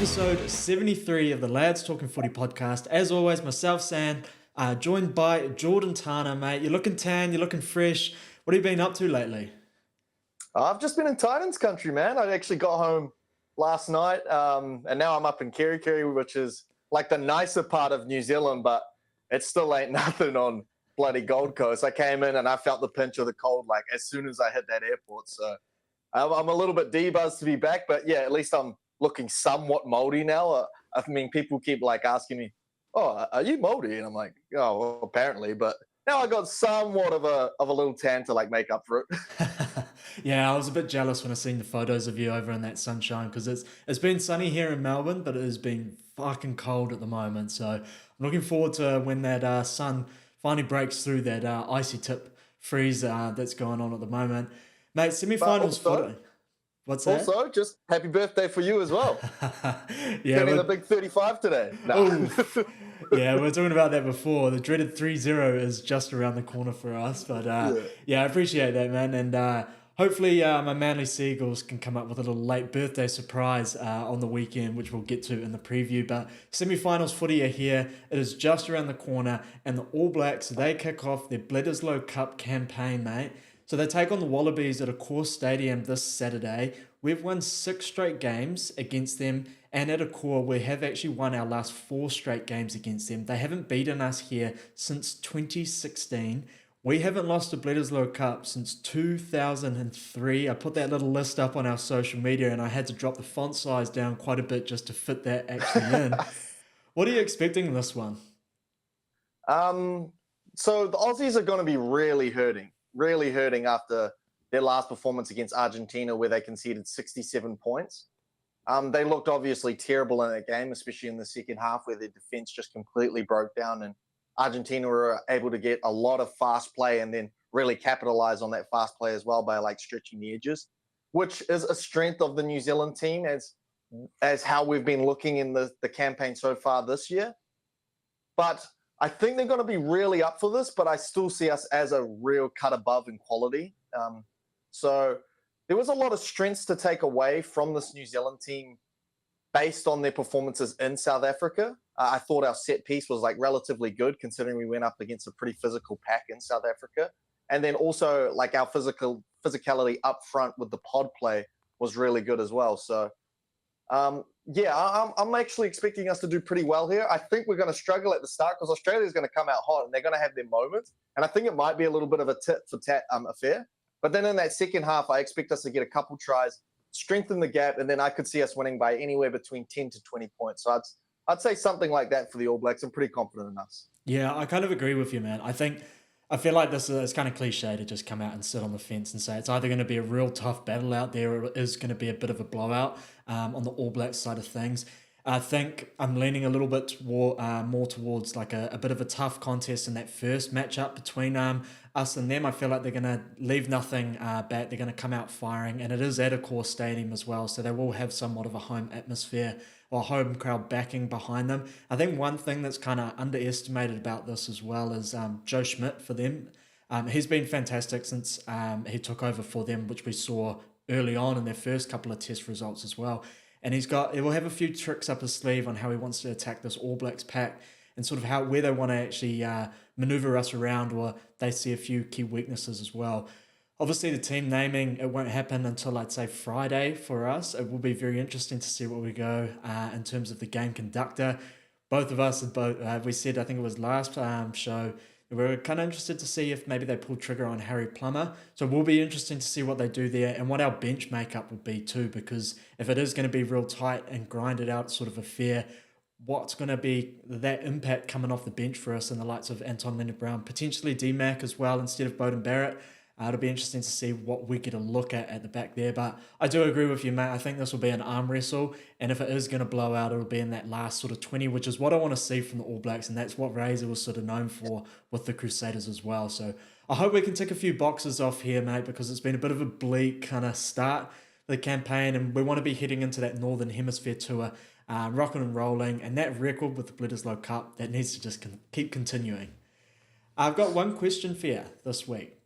episode 73 of the Lads Talking Footy podcast. As always, myself, Sam, joined by Jordan Tana, mate. You're looking tan, you're looking fresh. What have you been up to lately? I've just been in Titans country, man. I actually got home last night, and now I'm up in Kerikeri, which is like the nicer part of New Zealand, but it still ain't nothing on bloody Gold Coast. I came in and I felt the pinch of the cold like as soon as I hit that airport. So I'm a little bit de-buzzed to be back, but yeah, at least I'm looking somewhat moldy now. I mean, people keep like asking me, "Oh, are you moldy?" And I'm like, "Oh, well, apparently." But now I got somewhat of a little tan to like make up for it. Yeah, I was a bit jealous when I seen the photos of you over in that sunshine because it's been sunny here in Melbourne, but it has been fucking cold at the moment. So I'm looking forward to when that sun finally breaks through that icy tip freeze that's going on at the moment. Mate, semi-finals footy. What's that? Also, just happy birthday for you as well. Yeah, Turning the big 35 today. No. Yeah, we were talking about that before. The dreaded 3-0 is just around the corner for us. But yeah, I appreciate that, man. And hopefully my Manly Seagulls can come up with a little late birthday surprise on the weekend, which we'll get to in the preview. But semi-finals footy are here. It is just around the corner. And the All Blacks, they kick off their Bledisloe Cup campaign, mate. So they take on the Wallabies at a core stadium this Saturday. We've won 6 straight games against them, and at a core, we have actually won our last 4 straight games against them. They haven't beaten us here since 2016. We haven't lost a Bledisloe Cup since 2003. I put that little list up on our social media, and I had to drop the font size down quite a bit just to fit that actually in. What are you expecting in this one? So the Aussies are going to be really hurting after their last performance against Argentina, where they conceded 67 points. They looked obviously terrible in that game, especially in the second half, where their defense just completely broke down, and Argentina were able to get a lot of fast play and then really capitalize on that fast play as well by like stretching the edges, which is a strength of the New Zealand team as how we've been looking in the campaign so far this year. But I think they're going to be really up for this, but I still see us as a real cut above in quality. So there was a lot of strengths to take away from this New Zealand team based on their performances in South Africa. I thought our set piece was like relatively good considering we went up against a pretty physical pack in South Africa. And then also like our physicality up front with the pod play was really good as well. So yeah, I'm actually expecting us to do pretty well here. I think we're going to struggle at the start because Australia is going to come out hot and they're going to have their moments. And I think it might be a little bit of a tit for tat affair. But then in that second half, I expect us to get a couple tries, strengthen the gap, and then I could see us winning by anywhere between 10 to 20 points. So I'd say something like that for the All Blacks. I'm pretty confident in us. Yeah, I kind of agree with you, man. I feel like this is kind of cliche to just come out and sit on the fence and say it's either going to be a real tough battle out there or it is going to be a bit of a blowout on the All Blacks side of things. I think I'm leaning a little bit more towards like a bit of a tough contest in that first matchup between us and them. I feel like they're going to leave nothing back. They're going to come out firing, and it is at a core stadium as well, so they will have somewhat of a home atmosphere or home crowd backing behind them. I think one thing that's kind of underestimated about this as well is Joe Schmidt for them. He's been fantastic since he took over for them, which we saw early on in their first couple of test results as well. And he will have a few tricks up his sleeve on how he wants to attack this All Blacks pack and sort of where they want to actually maneuver us around, or they see a few key weaknesses as well. Obviously, the team naming, it won't happen until, I'd say, Friday for us. It will be very interesting to see where we go in terms of the game conductor. Both of us, we said, I think it was last show, we're kind of interested to see if maybe they pull trigger on Harry Plummer. So it will be interesting to see what they do there and what our bench makeup will be too, because if it is going to be real tight and grinded out sort of affair, what's going to be that impact coming off the bench for us and the likes of Anton Leonard-Brown, potentially D-Mac as well instead of Beauden Barrett. It'll be interesting to see what we get a look at the back there. But I do agree with you, mate. I think this will be an arm wrestle. And if it is going to blow out, it'll be in that last sort of 20, which is what I want to see from the All Blacks. And that's what Razor was sort of known for with the Crusaders as well. So I hope we can tick a few boxes off here, mate, because it's been a bit of a bleak kind of start the campaign. And we want to be heading into that Northern Hemisphere tour, rocking and rolling. And that record with the Bledisloe Cup, that needs to just keep continuing. I've got one question for you this week.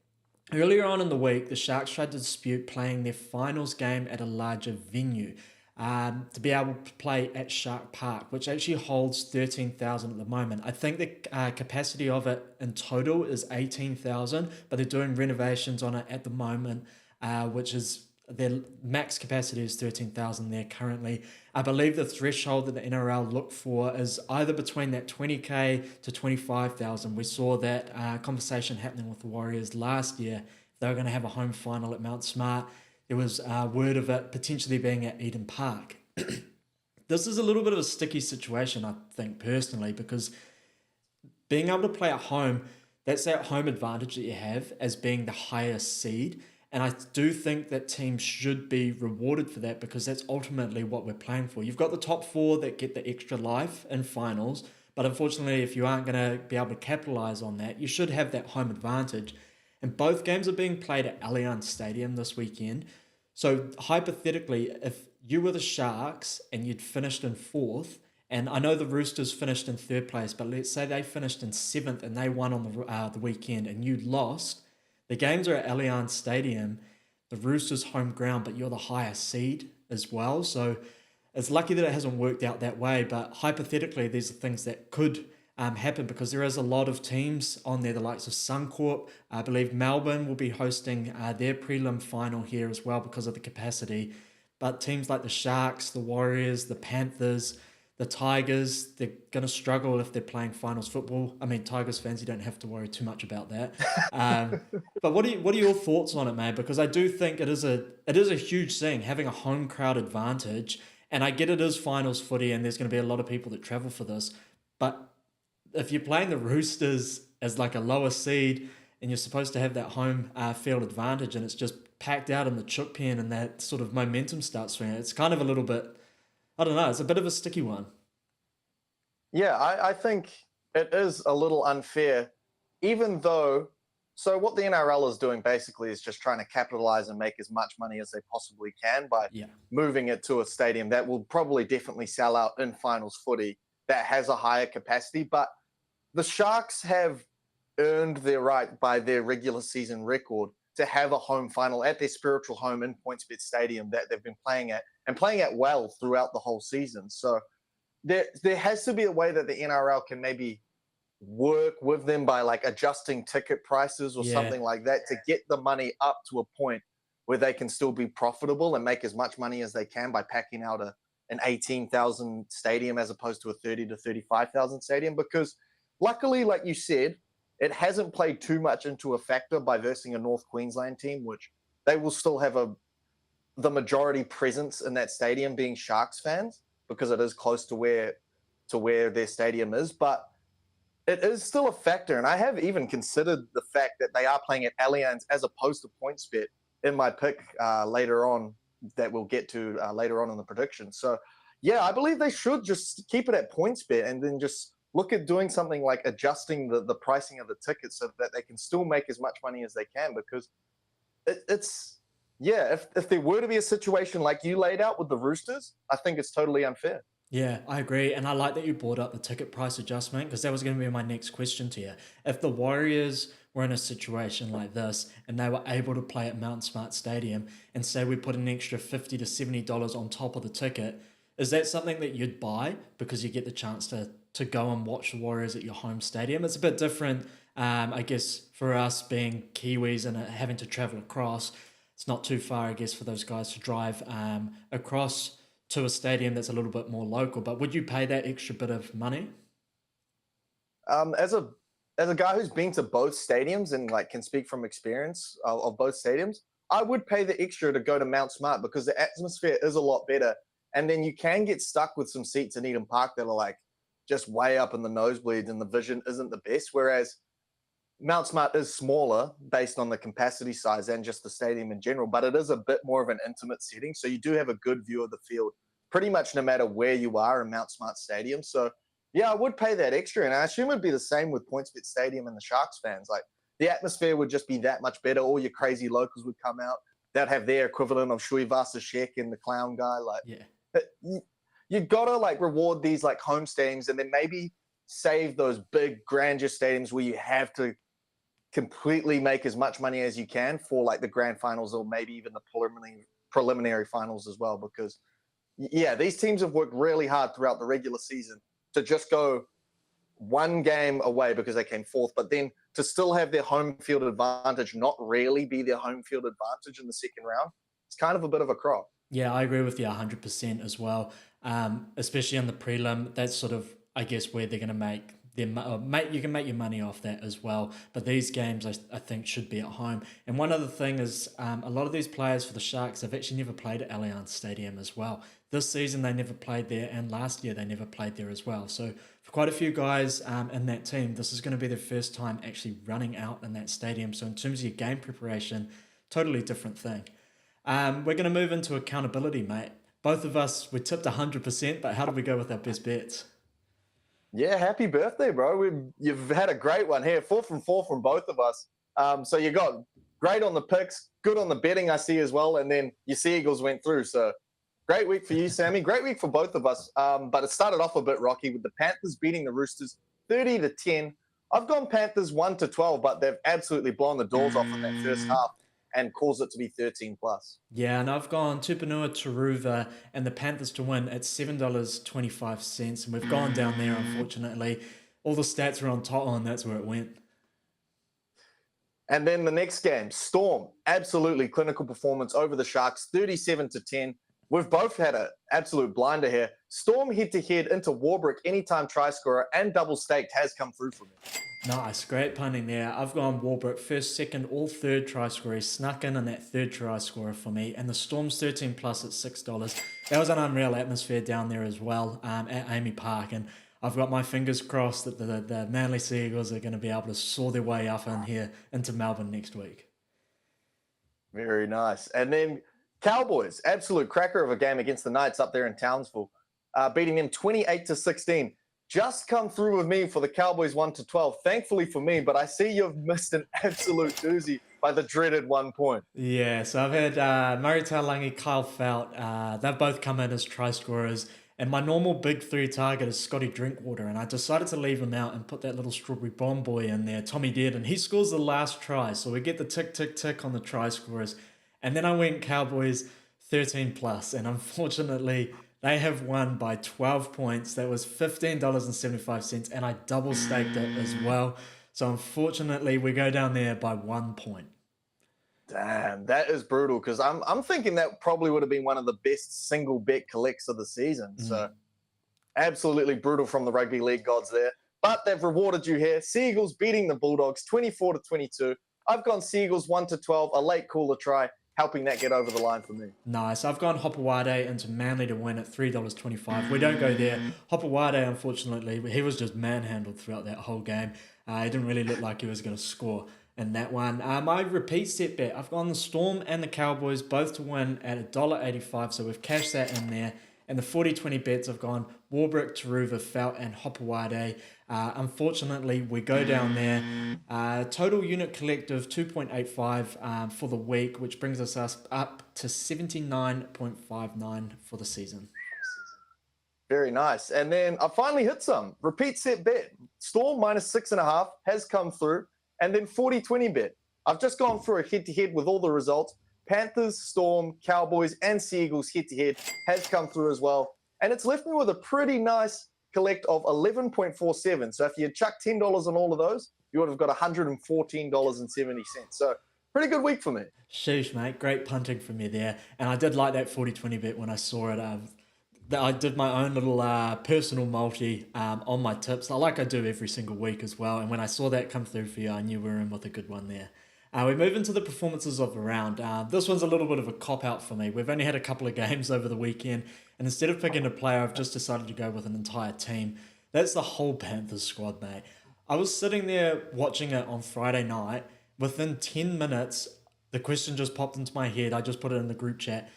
Earlier on in the week, the Sharks tried to dispute playing their finals game at a larger venue. to be able to play at Shark Park, which actually holds 13,000 at the moment. I think the capacity of it in total is 18,000, but they're doing renovations on it at the moment, which is their max capacity is 13,000 there currently. I believe the threshold that the NRL look for is either between that 20k to 25,000. We saw that conversation happening with the Warriors last year. They were going to have a home final at Mount Smart. There was word of it potentially being at Eden Park. This is a little bit of a sticky situation, I think, personally, because being able to play at home, that's that home advantage that you have as being the highest seed. And I do think that teams should be rewarded for that because that's ultimately what we're playing for. You've got the top four that get the extra life in finals, but unfortunately, if you aren't going to be able to capitalize on that, you should have that home advantage. And both games are being played at Allianz Stadium this weekend. So hypothetically, if you were the Sharks and you'd finished in fourth, and I know the Roosters finished in third place, but let's say they finished in seventh and they won on the weekend and you lost, the games are at Allianz Stadium, the Roosters' home ground, but you're the highest seed as well. So it's lucky that it hasn't worked out that way, but hypothetically, these are things that could happen because there is a lot of teams on there, the likes of Suncorp. I believe Melbourne will be hosting their prelim final here as well because of the capacity. But teams like the Sharks, the Warriors, the Panthers, the Tigers, they're going to struggle if they're playing finals football. I mean, Tigers fans, you don't have to worry too much about that. But what are your thoughts on it, man? Because I do think it is a huge thing, having a home crowd advantage. And I get it is finals footy and there's going to be a lot of people that travel for this. But if you're playing the Roosters as like a lower seed and you're supposed to have that home field advantage and it's just packed out in the chook pen and that sort of momentum starts swinging, it's kind of a little bit, I don't know, it's a bit of a sticky one. Yeah, I think it is a little unfair, even though. So what the NRL is doing basically is just trying to capitalize and make as much money as they possibly can by moving it to a stadium that will probably definitely sell out in finals footy that has a higher capacity. But the Sharks have earned their right by their regular season record to have a home final at their spiritual home in PointsBet Stadium that they've been playing at and playing at well throughout the whole season. So there has to be a way that the NRL can maybe work with them by like adjusting ticket prices or something like that to get the money up to a point where they can still be profitable and make as much money as they can by packing out an 18,000 stadium as opposed to a 30 to 35,000 stadium. Because luckily, like you said, it hasn't played too much into a factor by versing a North Queensland team, which they will still have the majority presence in that stadium being Sharks fans because it is close to where their stadium is. But it is still a factor. And I have even considered the fact that they are playing at Allianz as opposed to PointsBet in my pick later on that we'll get to later on in the prediction. So, yeah, I believe they should just keep it at PointsBet and then just look at doing something like adjusting the pricing of the tickets so that they can still make as much money as they can because if there were to be a situation like you laid out with the Roosters, I think it's totally unfair. Yeah, I agree. And I like that you brought up the ticket price adjustment because that was going to be my next question to you. If the Warriors were in a situation like this and they were able to play at Mount Smart Stadium and say we put an extra $50 to $70 on top of the ticket, is that something that you'd buy because you get the chance to go and watch the Warriors at your home stadium? It's a bit different, I guess, for us being Kiwis and having to travel across. It's not too far, I guess, for those guys to drive across to a stadium that's a little bit more local. But would you pay that extra bit of money? As a guy who's been to both stadiums and like can speak from experience of both stadiums, I would pay the extra to go to Mount Smart because the atmosphere is a lot better. And then you can get stuck with some seats in Eden Park that are like just way up in the nosebleeds and the vision isn't the best. Whereas Mount Smart is smaller based on the capacity size and just the stadium in general, but it is a bit more of an intimate setting. So you do have a good view of the field pretty much no matter where you are in Mount Smart Stadium. So yeah, I would pay that extra. And I assume it'd be the same with PointsBet Stadium and the Sharks fans. Like the atmosphere would just be that much better. All your crazy locals would come out. They'd have their equivalent of Shui Vasashek and the clown guy. Like, you gotta like reward these like home stadiums and then maybe save those big grandeur stadiums where you have to completely make as much money as you can for like the grand finals or maybe even the preliminary finals as well, because yeah, these teams have worked really hard throughout the regular season to just go one game away because they came fourth, but then to still have their home field advantage not really be their home field advantage in the second round, it's kind of a bit of a crop. Yeah, I agree with you 100% as well. Especially on the prelim, that's sort of, I guess, where they're going to make you can make your money off that as well. But these games, I think, should be at home. And one other thing is, a lot of these players for the Sharks have actually never played at Allianz Stadium as well. This season, they never played there, and last year, they never played there as well. So for quite a few guys in that team, this is going to be their first time actually running out in that stadium. So in terms of your game preparation, totally different thing. We're going to move into accountability, mate. Both of us, we tipped 100%, but how did we go with our best bets? Yeah, happy birthday, bro. You've had a great one here. 4 from both of us. So you got great on the picks, good on the betting, I see as well. And then your Seagulls went through. So great week for you, Sammy. Great week for both of us. But it started off a bit rocky with the Panthers beating the Roosters 30-10. I've gone Panthers 1-12, but they've absolutely blown the doors off in that first half and caused it to be 13 plus. Yeah, and I've gone Tupanua, Taruva, and the Panthers to win at $7.25. And we've gone down there, unfortunately. All the stats are on top, and that's where it went. And then the next game, Storm, absolutely clinical performance over the Sharks, 37-10. We've both had an absolute blinder here. Storm head-to-head into Warbrick, anytime try scorer, and double staked has come through for me. Nice, great punting there. I've gone Warbrick, first, second, all third try scorer. He snuck in that third try scorer for me. And the Storm's 13 plus at $6. That was an unreal atmosphere down there as well at Amy Park. And I've got my fingers crossed that the Manly Seagulls are going to be able to saw their way up in here into Melbourne next week. Very nice. And then Cowboys, absolute cracker of a game against the Knights up there in Townsville, beating them 28-16. Just come through with me for the Cowboys 1-12. Thankfully for me, but I see you've missed an absolute doozy by the dreaded 1 point. Yeah, so I've had Murray Taulagi, Kyle Felt. They've both come in as try scorers. And my normal big three target is Scotty Drinkwater. And I decided to leave him out and put that little strawberry bomb boy in there, Tommy Dead. And he scores the last try. So we get the tick, tick, tick on the try scorers. And then I went Cowboys 13 plus. And unfortunately, they have won by 12 points. That was $15.75. And I double staked it as well. So unfortunately, we go down there by 1 point. Damn, that is brutal because I'm thinking that probably would have been one of the best single bet collects of the season. So absolutely brutal from the rugby league gods there. But they've rewarded you here. Seagulls beating the Bulldogs 24-22. I've gone Seagulls 1-12, a late cooler try, helping that get over the line for me. Nice. I've gone Hopewade into Manly to win at $3.25. We don't go there. Hopewade, unfortunately, he was just manhandled throughout that whole game. He didn't really look like he was going to score in that one. My repeat set bet, I've gone the Storm and the Cowboys both to win at $1.85, so we've cashed that in there. And the 40-20 bets, I've gone Warbrick, Taruva, Felt, and Hopewade. Unfortunately, we go down there. Total unit collective 2.85 for the week, which brings us up to 79.59 for the season. Very nice. And then I finally hit some. Repeat set bet. Storm minus 6.5 has come through. And then 40-20 bet. I've just gone through a head-to-head with all the results. Panthers, Storm, Cowboys, and Seagulls head-to-head has come through as well. And it's left me with a pretty nice collect of 11.47. So if you had chucked $10 on all of those, you would have got $114.70. So pretty good week for me. Sheesh, mate. Great punting from you there. And I did like that 40-20 bet when I saw it. I did my own little personal multi on my tips, like I do every single week as well. And when I saw that come through for you, I knew we were in with a good one there. We move into the performances of the round. This one's a little bit of a cop-out for me. We've only had a couple of games over the weekend, and instead of picking a player, I've just decided to go with an entire team. That's the whole Panthers squad, mate. I was sitting there watching it on Friday night. Within 10 minutes, the question just popped into my head. I just put it in the group chat.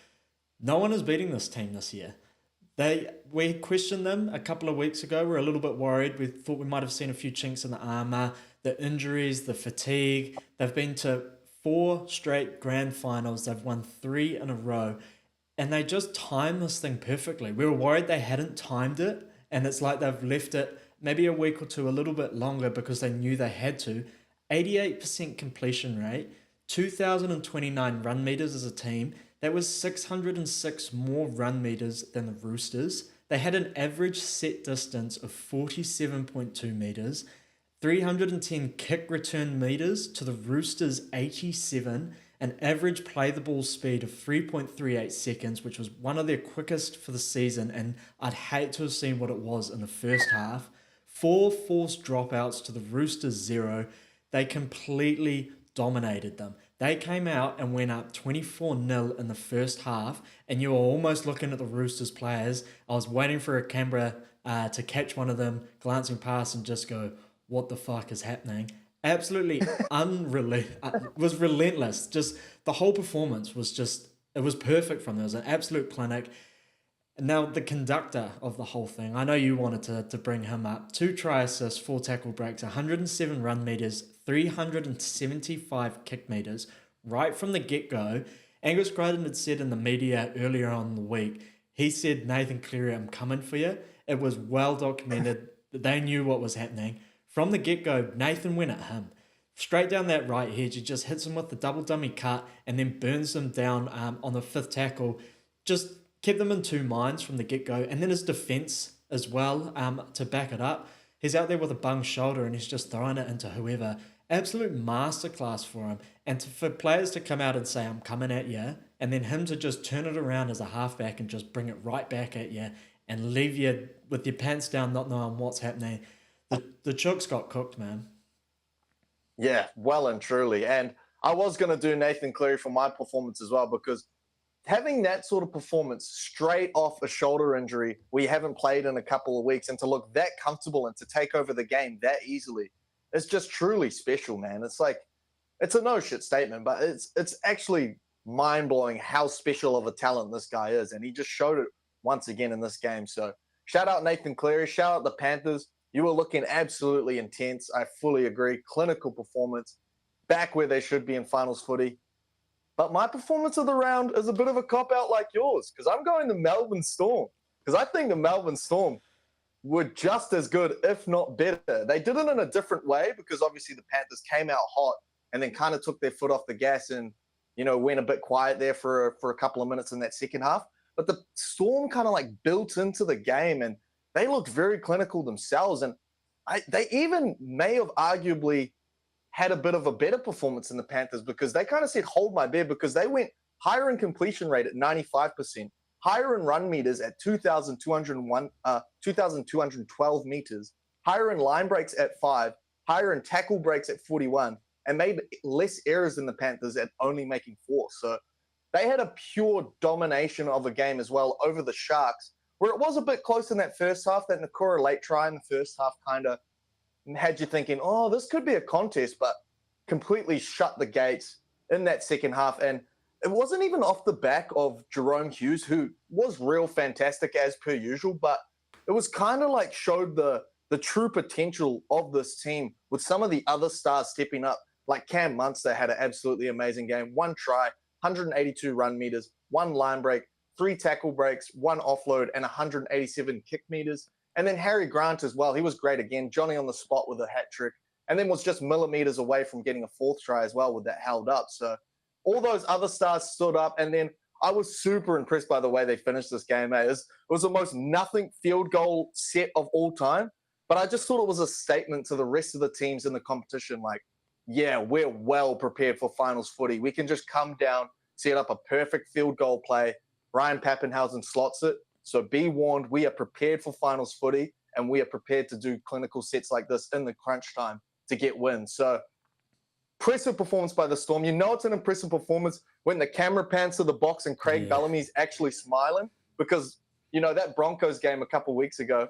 No one is beating this team this year. We questioned them a couple of weeks ago. We were a little bit worried. We thought we might have seen a few chinks in the armour, the injuries, the fatigue. They've been to 4 straight grand finals. They've won 3 in a row. And they just timed this thing perfectly. We were worried they hadn't timed it. And it's like they've left it maybe a week or two a little bit longer because they knew they had to. 88% completion rate, 2,029 run meters as a team, That was 606 more run meters than the Roosters. They had an average set distance of 47.2 meters, 310 kick return meters to the Roosters' 87, an average play the ball speed of 3.38 seconds, which was one of their quickest for the season, and I'd hate to have seen what it was in the first half. 4 forced dropouts to the Roosters' 0. They completely dominated them. They came out and went up 24-0 in the first half, and you were almost looking at the Roosters players. I was waiting for a camera to catch one of them glancing past and just go, what the fuck is happening? Absolutely was relentless. Just the whole performance was just, it was perfect from them. It was an absolute clinic. Now, the conductor of the whole thing, I know you wanted to bring him up. 2 try assists, 4 tackle breaks, 107 run meters, 375 kick meters. Right from the get-go, Angus Crichton had said in the media earlier on in the week, he said, Nathan Cleary, I'm coming for you. It was well documented that they knew what was happening. From the get-go, Nathan went at him. Straight down that right hedge, he just hits him with the double dummy cut and then burns him down on the 5th tackle. Just kept them in 2 minds from the get-go. And then his defence as well, to back it up. He's out there with a bung shoulder and he's just throwing it into whoever. Absolute masterclass for him. And for players to come out and say, I'm coming at you, and then him to just turn it around as a halfback and just bring it right back at you and leave you with your pants down not knowing what's happening. The Chooks got cooked, man. Yeah, well and truly. And I was going to do Nathan Cleary for my performance as well, because having that sort of performance straight off a shoulder injury we haven't played in a couple of weeks, and to look that comfortable and to take over the game that easily, it's just truly special, man. It's like, it's a no shit statement, but it's actually mind-blowing how special of a talent this guy is. And he just showed it once again in this game. So shout out Nathan Cleary, shout out the Panthers. You were looking absolutely intense. I fully agree. Clinical performance, back where they should be in finals footy. But my performance of the round is a bit of a cop-out like yours, because I'm going to Melbourne Storm. Because I think the Melbourne Storm were just as good, if not better. They did it in a different way, because obviously the Panthers came out hot and then kind of took their foot off the gas and, you know, went a bit quiet there for a couple of minutes in that second half. But the Storm kind of like built into the game, and they looked very clinical themselves. And they even may have arguably had a bit of a better performance than the Panthers, because they kind of said, hold my beer, because they went higher in completion rate at 95%, higher in run meters at 2,212 meters, higher in line breaks at 5, higher in tackle breaks at 41, and made less errors than the Panthers at only making 4. So they had a pure domination of a game as well over the Sharks, where it was a bit close in that first half. That Nakora late try in the first half kind of had you thinking, oh, this could be a contest, but completely shut the gates in that second half. And it wasn't even off the back of Jerome Hughes, who was real fantastic as per usual, but it was kind of like showed the true potential of this team with some of the other stars stepping up. Like Cam Munster had an absolutely amazing game. 1 try, 182 run meters, 1 line break, 3 tackle breaks, 1 offload, and 187 kick meters. And then Harry Grant as well. He was great again. Johnny on the spot with a hat trick. And then was just millimeters away from getting a 4th try as well with that held up. So all those other stars stood up. And then I was super impressed by the way they finished this game. It was the most nothing field goal set of all time. But I just thought it was a statement to the rest of the teams in the competition. Like, yeah, we're well prepared for finals footy. We can just come down, set up a perfect field goal play. Ryan Pappenhausen slots it. So be warned, we are prepared for finals footy, and we are prepared to do clinical sets like this in the crunch time to get wins. So impressive performance by the Storm. You know it's an impressive performance when the camera pans to the box and Craig Bellamy's actually smiling, because, you know, that Broncos game a couple of weeks ago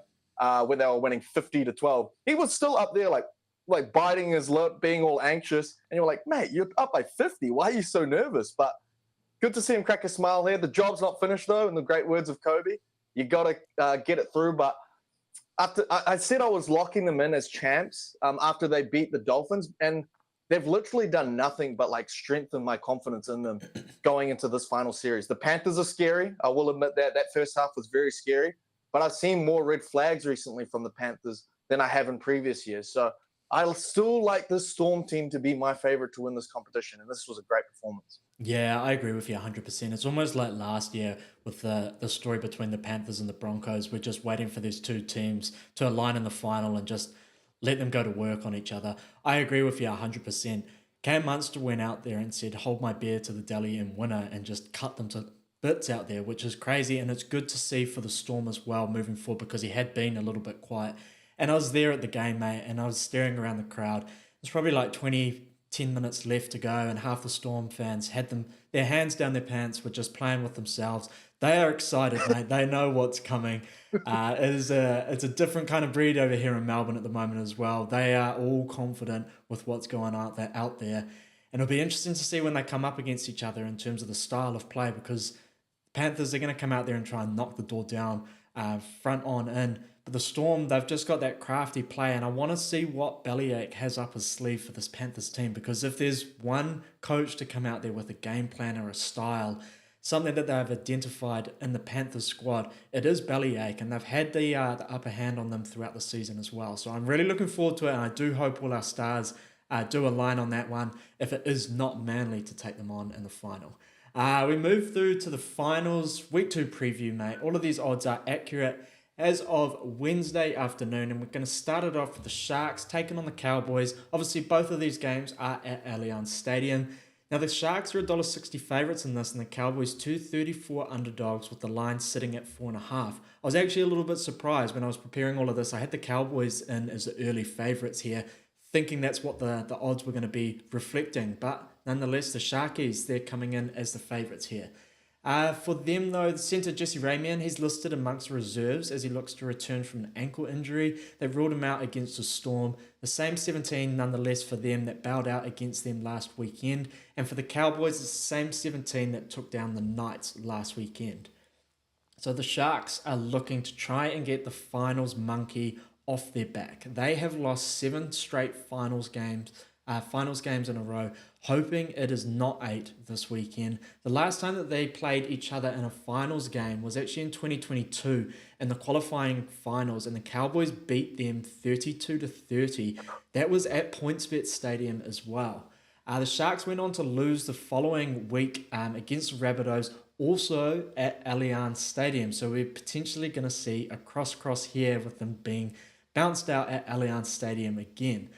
where they were winning 50-12, he was still up there like biting his lip, being all anxious. And you're like, mate, you're up by 50. Why are you so nervous? But good to see him crack a smile here. The job's not finished, though, in the great words of Kobe. You got to get it through. But after I said I was locking them in as champs after they beat the Dolphins, and they've literally done nothing but like strengthen my confidence in them going into this final series. The Panthers are scary. I will admit that. That first half was very scary. But I've seen more red flags recently from the Panthers than I have in previous years. So I still like this Storm team to be my favorite to win this competition, and this was a great performance. Yeah, I agree with you 100%. It's almost like last year with the story between the Panthers and the Broncos. We're just waiting for these two teams to align in the final and just let them go to work on each other. I agree with you 100%. Cam Munster went out there and said, hold my beer to the Dally M winner and just cut them to bits out there, which is crazy. And it's good to see for the Storm as well moving forward because he had been a little bit quiet. And I was there at the game, mate, and I was staring around the crowd. There's probably like 10 minutes left to go, and half the Storm fans had their hands down their pants, were just playing with themselves. They are excited, mate. They know what's coming. It's a different kind of breed over here in Melbourne at the moment as well. They are all confident with what's going on out there. And it'll be interesting to see when they come up against each other in terms of the style of play, because Panthers are going to come out there and try and knock the door down front on in. But the Storm, they've just got that crafty play, and I want to see what Bellyache has up his sleeve for this Panthers team, because if there's one coach to come out there with a game plan or a style, something that they've identified in the Panthers squad, it is Bellyache, and they've had the upper hand on them throughout the season as well. So I'm really looking forward to it, and I do hope all our stars do align on that one if it is not Manly to take them on in the final. We move through to the finals, week 2 preview, mate. All of these odds are accurate as of Wednesday afternoon, and we're going to start it off with the Sharks taking on the Cowboys. Obviously, both of these games are at Allianz Stadium. Now, the Sharks are $1.60 favourites in this, and the Cowboys $2.34 underdogs, with the line sitting at 4.5. I was actually a little bit surprised when I was preparing all of this. I had the Cowboys in as the early favourites here, thinking that's what the odds were going to be reflecting. But nonetheless, the Sharkies, they're coming in as the favourites here. For them, though, the centre Jesse Ramian, he's listed amongst reserves as he looks to return from an ankle injury. They've ruled him out against the Storm. The same 17, nonetheless, for them that bowed out against them last weekend. And for the Cowboys, it's the same 17 that took down the Knights last weekend. So the Sharks are looking to try and get the finals monkey off their back. They have lost 7 straight finals games in a row, hoping it is not 8 this weekend. The last time that they played each other in a finals game was actually in 2022 in the qualifying finals, and the Cowboys beat them 32-30. That was at PointsBet Stadium as well. The Sharks went on to lose the following week against the Rabbitohs, also at Allianz Stadium. So we're potentially going to see a cross here with them being bounced out at Allianz Stadium again.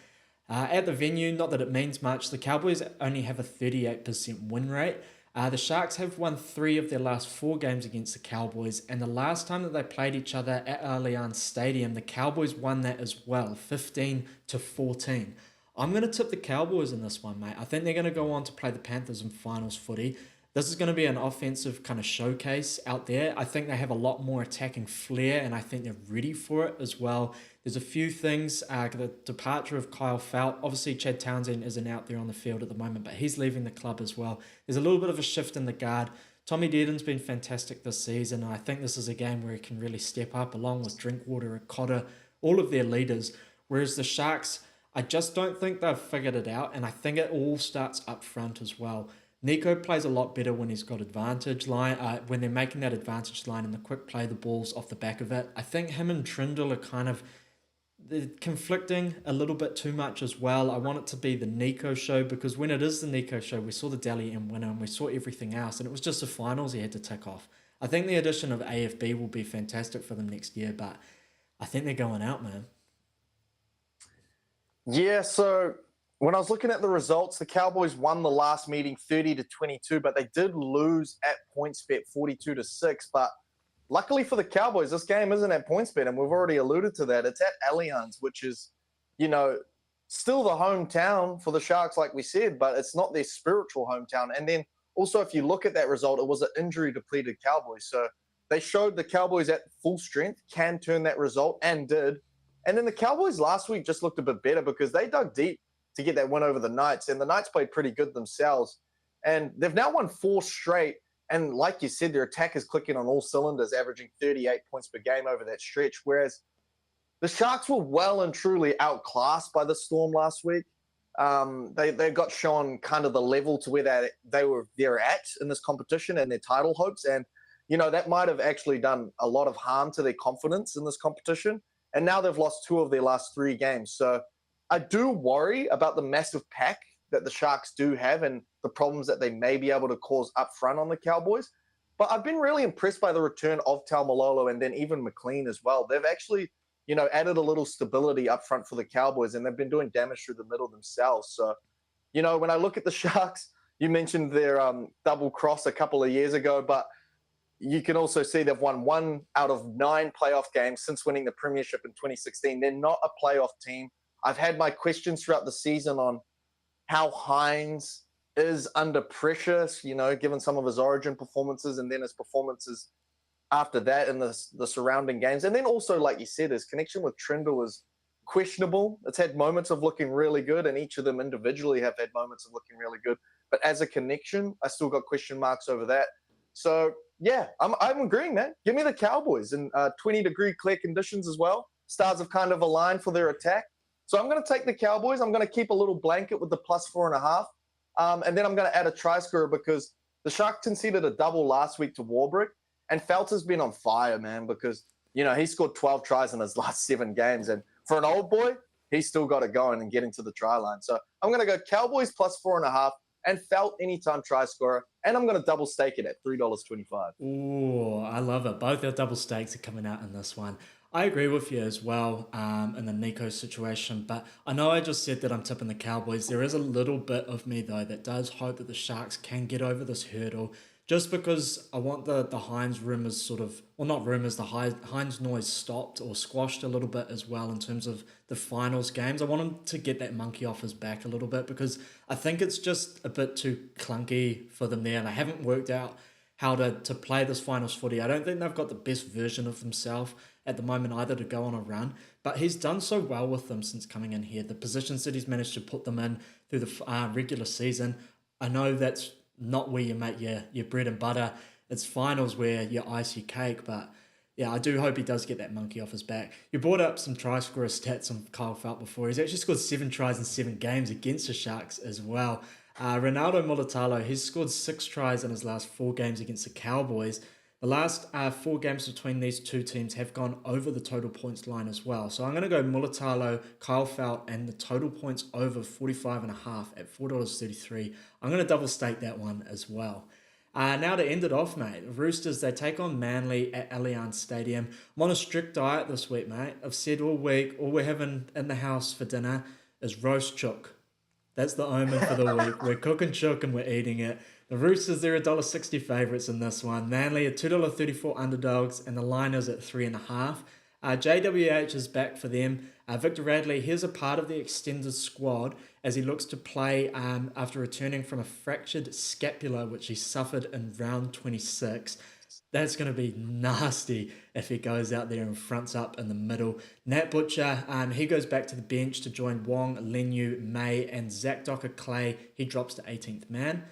At the venue, not that it means much, the Cowboys only have a 38% win rate. The Sharks have won 3 of their last 4 games against the Cowboys, and the last time that they played each other at Allianz Stadium, the Cowboys won that as well, 15-14. I'm going to tip the Cowboys in this one, mate. I think they're going to go on to play the Panthers in finals footy. This is going to be an offensive kind of showcase out there. I think they have a lot more attacking flair, and I think they're ready for it as well. There's a few things, the departure of Kyle Felt. Obviously, Chad Townsend isn't out there on the field at the moment, but he's leaving the club as well. There's a little bit of a shift in the guard. Tommy Dearden's been fantastic this season, and I think this is a game where he can really step up along with Drinkwater, Cotter, all of their leaders. Whereas the Sharks, I just don't think they've figured it out, and I think it all starts up front as well. Nico plays a lot better when he's got advantage line, when they're making that advantage line and the quick play the balls off the back of it. I think him and Trindle are kind of they're conflicting a little bit too much as well. I want it to be the Nico show, because when it is the Nico show, we saw the Dally M winner and we saw everything else, and it was just the finals he had to tick off. I think the addition of AFB will be fantastic for them next year, but I think they're going out, man. Yeah, so when I was looking at the results, the Cowboys won the last meeting 30-22, but they did lose at PointsBet 42-6. But luckily for the Cowboys, this game isn't at PointsBet, and we've already alluded to that. It's at Allianz, which is, still the hometown for the Sharks, like we said, but it's not their spiritual hometown. And then also, if you look at that result, it was an injury-depleted Cowboys. So they showed the Cowboys at full strength can turn that result, and did. And then the Cowboys last week just looked a bit better because they dug deep to get that win over the Knights, and the Knights played pretty good themselves. And they've now won 4 straight, and like you said, their attack is clicking on all cylinders, averaging 38 points per game over that stretch, whereas the Sharks were well and truly outclassed by the Storm last week. They got shown kind of the level to where they're at in this competition and their title hopes, and that might have actually done a lot of harm to their confidence in this competition. And now they've lost 2 of their last 3 games. So I do worry about the massive pack that the Sharks do have and the problems that they may be able to cause up front on the Cowboys. But I've been really impressed by the return of Taumalolo and then even McLean as well. They've actually, added a little stability up front for the Cowboys, and they've been doing damage through the middle themselves. So, when I look at the Sharks, you mentioned their double cross a couple of years ago, but you can also see they've won 1 out of 9 playoff games since winning the premiership in 2016. They're not a playoff team. I've had my questions throughout the season on how Hines is under pressure, given some of his origin performances and then his performances after that in the surrounding games. And then also, like you said, his connection with Trindle was questionable. It's had moments of looking really good, and each of them individually have had moments of looking really good. But as a connection, I still got question marks over that. So, yeah, I'm agreeing, man. Give me the Cowboys in 20-degree clear conditions as well. Stars have kind of aligned for their attack. So I'm going to take the Cowboys. I'm going to keep a little blanket with the +4.5. And then I'm going to add a try scorer because the Sharks conceded a double last week to Warbrick. And Felt has been on fire, man, because, he scored 12 tries in his last 7 games. And for an old boy, he's still got to go in and get into the try line. So I'm going to go Cowboys +4.5 and Felt anytime try scorer. And I'm going to double stake it at $3.25. Ooh, I love it. Both our double stakes are coming out in this one. I agree with you as well in the Nico situation, but I know I just said that I'm tipping the Cowboys. There is a little bit of me, though, that does hope that the Sharks can get over this hurdle just because I want the Hines rumours the Hines noise stopped or squashed a little bit as well in terms of the finals games. I want him to get that monkey off his back a little bit because I think it's just a bit too clunky for them there, and they haven't worked out how to play this finals footy. I don't think they've got the best version of themselves at the moment either to go on a run, but he's done so well with them since coming in here. The positions that he's managed to put them in through the regular season, I know that's not where you make your bread and butter. It's finals where you ice your cake, but yeah, I do hope he does get that monkey off his back. You brought up some try scorer stats on Kyle Felt before. He's actually scored 7 tries in 7 games against the Sharks as well. Ronaldo Mulitalo, he's scored 6 tries in his last 4 games against the Cowboys. The last 4 games between these two teams have gone over the total points line as well. So I'm going to go Mulitalo, Kyle Felt, and the total points over 45.5 at $4.33. I'm going to double stake that one as well. Now to end it off, mate. Roosters, they take on Manly at Allianz Stadium. I'm on a strict diet this week, mate. I've said all week, all we're having in the house for dinner is roast chook. That's the omen for the week. We're cooking chook and we're eating it. The Roosters, they're $1.60 favourites in this one. Manly are $2.34 underdogs, and the line is at 3.5. JWH is back for them. Victor Radley, here's a part of the extended squad as he looks to play after returning from a fractured scapula, which he suffered in round 26. That's going to be nasty if he goes out there and fronts up in the middle. Nat Butcher, he goes back to the bench to join Wong, Lenu, May, and Zach Docker-Clay. He drops to 18th man.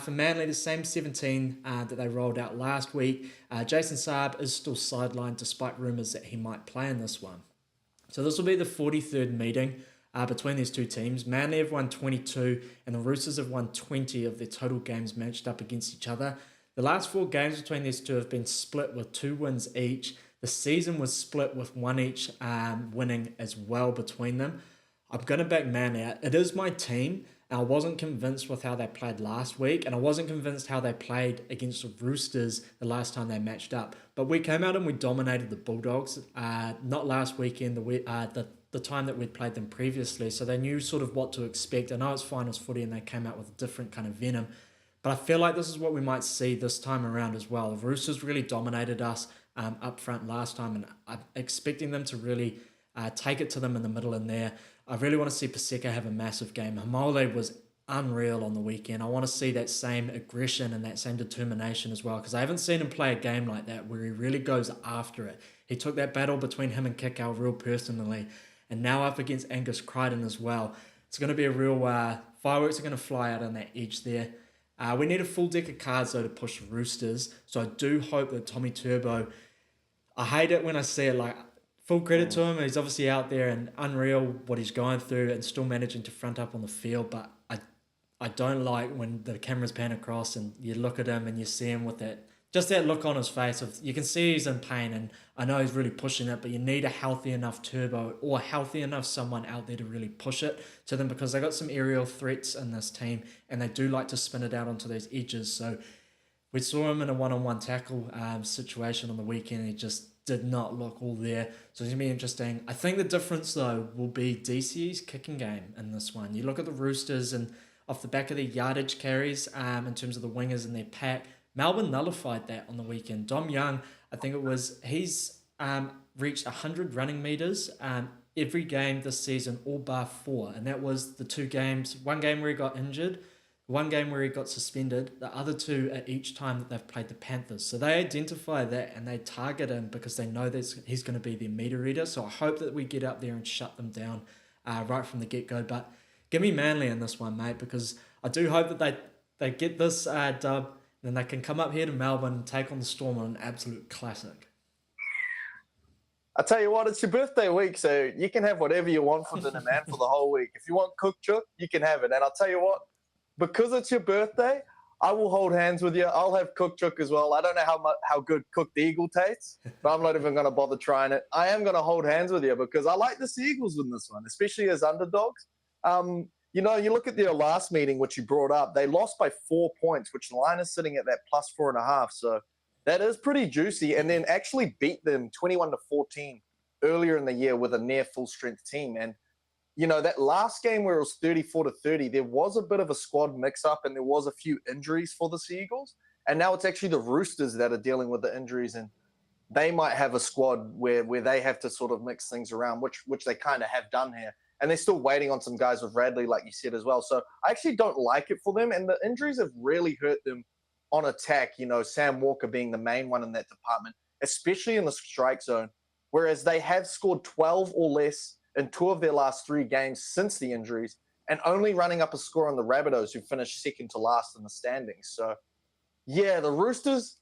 For Manly, the same 17 that they rolled out last week. Jason Saab is still sidelined despite rumours that he might play in this one. So this will be the 43rd meeting between these two teams. Manly have won 22 and the Roosters have won 20 of their total games matched up against each other. The last 4 games between these two have been split with 2 wins each. The season was split with 1 each winning as well between them. I'm going to back Manly out. It is my team. I wasn't convinced with how they played last week, and I wasn't convinced how they played against the Roosters the last time they matched up. But we came out and we dominated the Bulldogs, not last weekend, the time that we'd played them previously, so they knew sort of what to expect. I know it's finals footy and they came out with a different kind of venom, but I feel like this is what we might see this time around as well. The Roosters really dominated us up front last time, and I'm expecting them to really take it to them in the middle in there. I really want to see Paseka have a massive game. Hamole was unreal on the weekend. I want to see that same aggression and that same determination as well, because I haven't seen him play a game like that where he really goes after it. He took that battle between him and Kikau real personally, and now up against Angus Crichton as well. It's going to be a real fireworks are going to fly out on that edge there. We need a full deck of cards though to push the Roosters, so I do hope that Tommy Turbo, I hate it when I see it, like, full credit to him. He's obviously out there and unreal what he's going through and still managing to front up on the field. But I don't like when the cameras pan across and you look at him and you see him with that just that look on his face of you can see he's in pain, and I know he's really pushing it, but you need a healthy enough turbo or healthy enough someone out there to really push it to them, because they got some aerial threats in this team and they do like to spin it out onto those edges. So we saw him in a one-on-one tackle situation on the weekend. He just did not look all there. So it's going to be interesting. I think the difference, though, will be DCE's kicking game in this one. You look at the Roosters and off the back of their yardage carries in terms of the wingers in their pack, Melbourne nullified that on the weekend. Dom Young, I think it was, he's reached 100 running metres every game this season, all bar 4. And that was the 2 games, one game where he got injured, one game where he got suspended, the other 2 at each time that they've played the Panthers. So they identify that and they target him because they know that he's going to be their meter reader. So I hope that we get up there and shut them down right from the get-go. But give me Manly in this one, mate, because I do hope that they get this dub, and then they can come up here to Melbourne and take on the Storm on an absolute classic. I tell you what, it's your birthday week, so you can have whatever you want for dinner, man, for the whole week. If you want cooked chook, you can have it. And I'll tell you what, because it's your birthday, I will hold hands with you. I'll have cooked chook as well. I don't know how good cooked eagle tastes, but I'm not even going to bother trying it. I am going to hold hands with you because I like the Seagulls in this one, especially as underdogs. You know, you look at their last meeting, which you brought up, they lost by 4 points, which the line is sitting at that plus 4.5. So that is pretty juicy. And then actually beat them 21-14 earlier in the year with a near full strength team. And, you know, that last game where it was 34-30, there was a bit of a squad mix up and there was a few injuries for the Seagulls. And now it's actually the Roosters that are dealing with the injuries, and they might have a squad where they have to sort of mix things around, which they kind of have done here. And they're still waiting on some guys with Radley, like you said, as well. So I actually don't like it for them. And the injuries have really hurt them on attack, you know, Sam Walker being the main one in that department, especially in the strike zone, whereas they have scored 12 or less in 2 of their last 3 games since the injuries, and only running up a score on the Rabbitohs, who finished second to last in the standings. So, yeah, the Roosters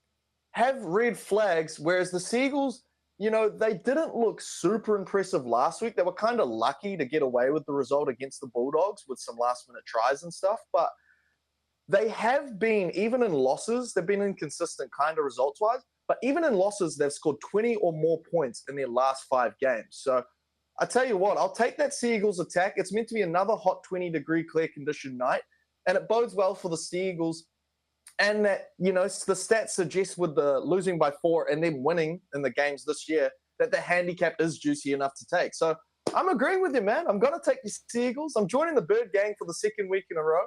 have red flags, whereas the Seagulls, you know, they didn't look super impressive last week. They were kind of lucky to get away with the result against the Bulldogs with some last-minute tries and stuff. But they have been, even in losses, they've been inconsistent kind of results-wise. But even in losses, they've scored 20 or more points in their last 5 games. So I tell you what, I'll take that Seagulls attack. It's meant to be another hot 20-degree clear condition night. And it bodes well for the Seagulls. And that, you know, the stats suggest with the losing by 4 and then winning in the games this year, that the handicap is juicy enough to take. So I'm agreeing with you, man. I'm going to take the Seagulls. I'm joining the Bird Gang for the 2nd week in a row.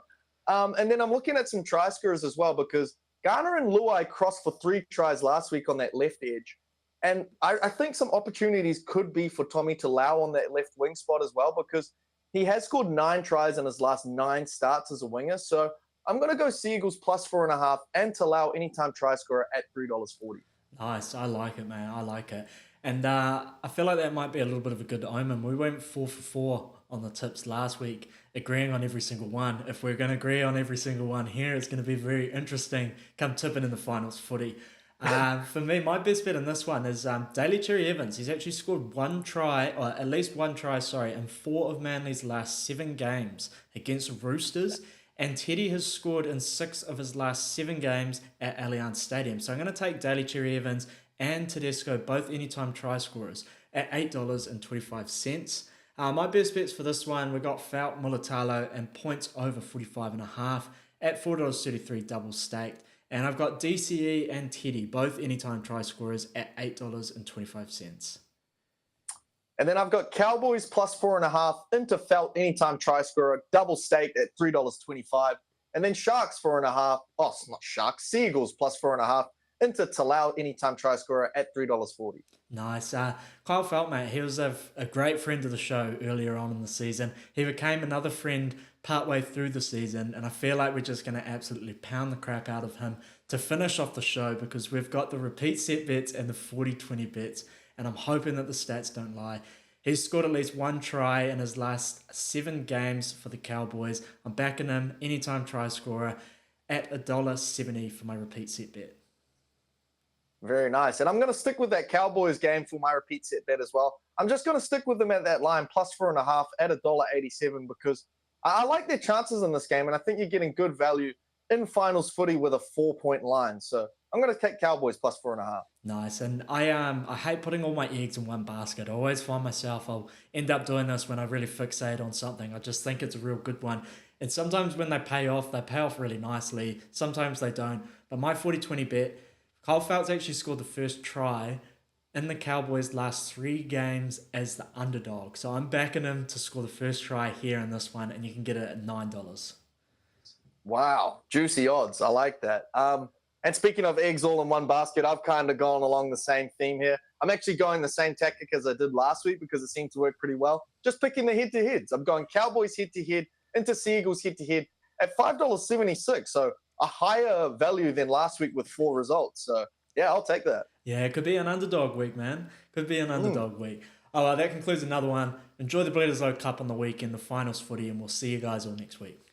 And then I'm looking at some try scorers as well, because Garner and Luai crossed for 3 tries last week on that left edge. And I think some opportunities could be for Tommy Talau on that left wing spot as well, because he has scored 9 tries in his last 9 starts as a winger. So I'm going to go Seagulls plus 4.5 and Talau anytime try scorer at $3.40. Nice. I like it, man. I like it. And I feel like that might be a little bit of a good omen. We went 4 for 4 on the tips last week, agreeing on every single one. If we're going to agree on every single one here, it's going to be very interesting come tipping in the finals footy. For me, my best bet in this one is Daly Cherry Evans. He's actually scored 1 try, or at least 1 try, in 4 of Manly's last 7 games against Roosters. And Teddy has scored in 6 of his last 7 games at Allianz Stadium. So I'm going to take Daly Cherry Evans and Tedesco, both anytime try scorers, at $8.25. My best bets for this one, we got Felt, Mulatalo, and points over 45.5 at $4.33 double staked. And I've got DCE and Teddy, both anytime try scorers, at $8.25. And then I've got Cowboys plus 4.5 into Felt anytime try scorer, double staked at $3.25. And then Sharks 4.5. Oh, it's not Sharks. Seagulls plus 4.5 into Talau anytime try scorer at $3.40. Nice. Kyle Felt, mate, he was a great friend of the show earlier on in the season. He became another friend partway through the season, and I feel like we're just going to absolutely pound the crap out of him to finish off the show, because we've got the repeat set bets and the 40-20 bets, and I'm hoping that the stats don't lie. He's scored at least 1 try in his last 7 games for the Cowboys. I'm backing him anytime try scorer at $1.70 for my repeat set bet. Very nice. And I'm going to stick with that Cowboys game for my repeat set bet as well. I'm just going to stick with them at that line, plus 4.5 at $1.87, because I like their chances in this game, and I think you're getting good value in finals footy with a 4-point line. So I'm going to take Cowboys plus 4.5. Nice. And I hate putting all my eggs in one basket. I always find myself I'll end up doing this when I really fixate on something. I just think it's a real good one. And sometimes when they pay off really nicely. Sometimes they don't. But my 40-20 bet, Kyle Feltz actually scored the first try in the Cowboys' last 3 games as the underdog. So I'm backing him to score the first try here in this one, and you can get it at $9. Wow, juicy odds. I like that. And speaking of eggs all in one basket, I've kind of gone along the same theme here. I'm actually going the same tactic as I did last week because it seemed to work pretty well. Just picking the head-to-heads. I'm going Cowboys head-to-head, into Seagulls head-to-head at $5.76. So a higher value than last week with 4 results. So, yeah, I'll take that. Yeah, it could be an underdog week, man. Could be an underdog week. Oh, well, that concludes another one. Enjoy the Bledisloe Cup on the weekend, the finals footy, and we'll see you guys all next week.